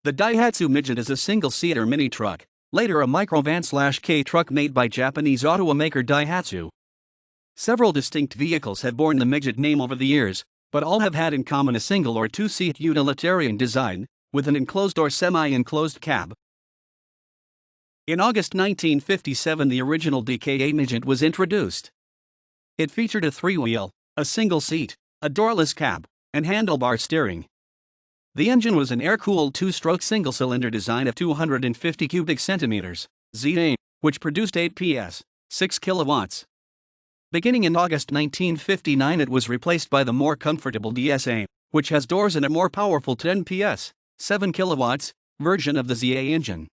The Daihatsu Midget is a single-seater mini-truck, later a microvan/K truck made by Japanese automaker Daihatsu. Several distinct vehicles have borne the Midget name over the years, but all have had in common a single or two-seat utilitarian design, with an enclosed or semi-enclosed cab. In August 1957, the original DKA Midget was introduced. It featured a three-wheel, a single seat, a doorless cab, and handlebar steering. The engine was an air-cooled two-stroke single-cylinder design of 250 cubic centimeters, ZA, which produced 8 PS, 6 kilowatts. Beginning in August 1959, it was replaced by the more comfortable DSA, which has doors and a more powerful 10 PS, 7 kilowatts, version of the ZA engine.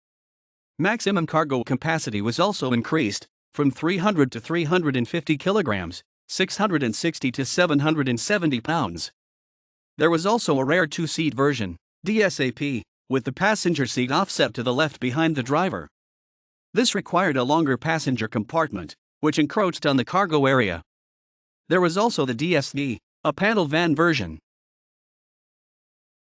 Maximum cargo capacity was also increased, from 300 to 350 kilograms, 660 to 770 pounds. There was also a rare two-seat version, DSAP, with the passenger seat offset to the left behind the driver. This required a longer passenger compartment, which encroached on the cargo area. There was also the DSV, a panel van version.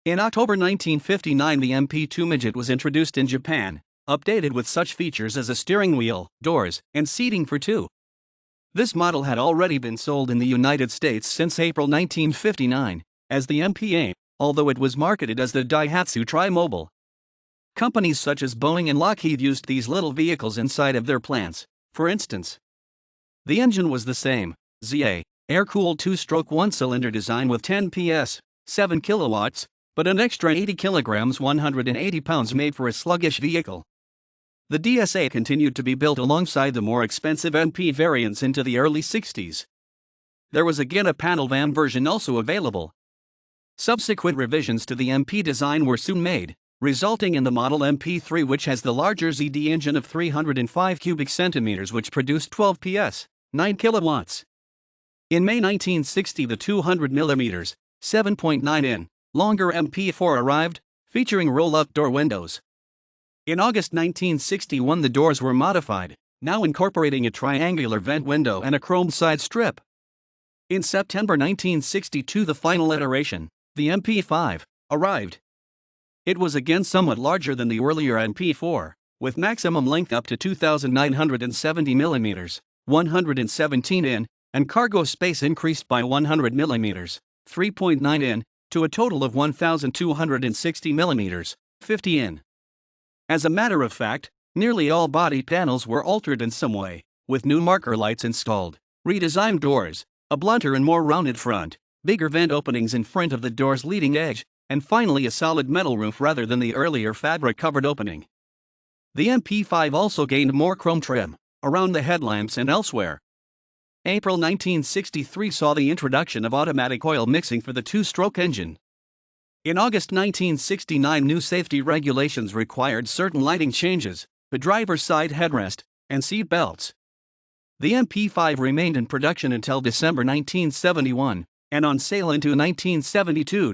In October 1959, the MP2 Midget was introduced in Japan, updated with such features as a steering wheel, doors, and seating for two. This model had already been sold in the United States since April 1959, as the MPA, although it was marketed as the Daihatsu Tri-Mobile. Companies such as Boeing and Lockheed used these little vehicles inside of their plants. For instance, the engine was the same, ZA, air-cooled two-stroke one-cylinder design with 10 PS, 7 kilowatts, but an extra 80 kilograms 180 pounds made for a sluggish vehicle. The DSA continued to be built alongside the more expensive MP variants into the early 60s. There was again a panel van version also available. Subsequent revisions to the MP design were soon made, resulting in the model MP3, which has the larger ZD engine of 305 cubic centimeters, which produced 12 PS, 9 kilowatts. In May 1960, the 200mm, 7.9-in, longer MP4 arrived, featuring roll-up door windows. In August 1961, the doors were modified, now incorporating a triangular vent window and a chrome side strip. In September 1962, the final iteration, the MP5, arrived. It was again somewhat larger than the earlier MP4, with maximum length up to 2,970 mm, 117-in, and cargo space increased by 100 mm, 3.9-in, to a total of 1,260 mm, 50-in. As a matter of fact, nearly all body panels were altered in some way, with new marker lights installed, redesigned doors, a blunter and more rounded front, bigger vent openings in front of the door's leading edge, and finally a solid metal roof rather than the earlier fabric-covered opening. The MP5 also gained more chrome trim, around the headlamps and elsewhere. April 1963 saw the introduction of automatic oil mixing for the two-stroke engine. In August 1969, new safety regulations required certain lighting changes, the driver's side headrest, and seat belts. The MP5 remained in production until December 1971, and on sale into 1972.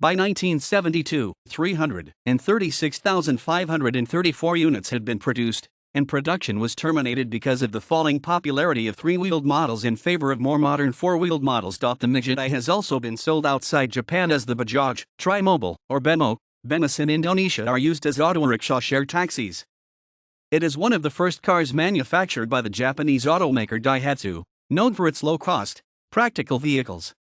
By 1972, 336,534 units had been produced, and production was terminated because of the falling popularity of three-wheeled models in favor of more modern four-wheeled models. The Midget has also been sold outside Japan as the Bajaj, Tri-Mobile, or Bemo. Bemas in Indonesia are used as auto-rickshaw share taxis. It is one of the first cars manufactured by the Japanese automaker Daihatsu, known for its low-cost, practical vehicles.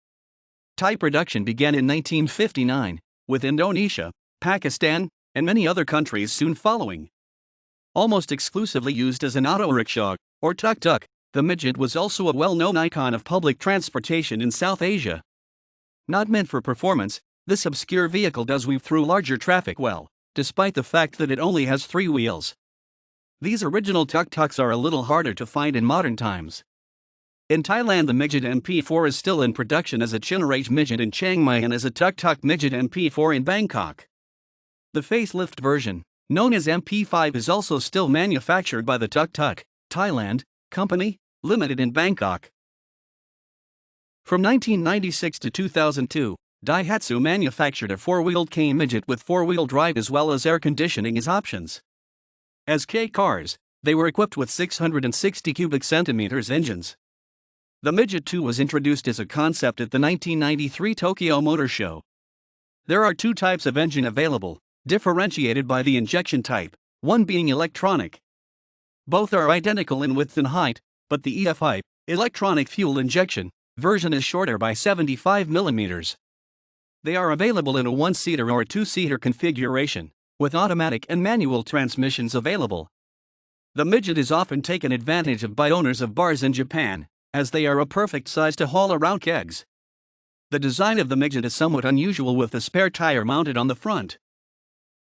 Type production began in 1959, with Indonesia, Pakistan, and many other countries soon following. Almost exclusively used as an auto-rickshaw, or tuk-tuk, the Midget was also a well-known icon of public transportation in South Asia. Not meant for performance, this obscure vehicle does weave through larger traffic well, despite the fact that it only has 3 wheels. These original tuk-tuks are a little harder to find in modern times. In Thailand, the Midget MP4 is still in production as a Chinarage Midget in Chiang Mai and as a tuk-tuk Midget MP4 in Bangkok. The facelift version, known as MP5, is also still manufactured by the Tuk Tuk, Thailand, Company, Limited in Bangkok. From 1996 to 2002, Daihatsu manufactured a 4-wheeled K Midget with 4-wheel drive as well as air conditioning as options. As K cars, they were equipped with 660 cubic centimeters engines. The Midget 2 was introduced as a concept at the 1993 Tokyo Motor Show. There are 2 types of engine available, differentiated by the injection type, one being electronic. Both are identical in width and height, but the EFI, electronic fuel injection, version is shorter by 75 mm. They are available in a one-seater or two-seater configuration, with automatic and manual transmissions available. The Midget is often taken advantage of by owners of bars in Japan, as they are a perfect size to haul around kegs. The design of the Midget is somewhat unusual, with the spare tire mounted on the front.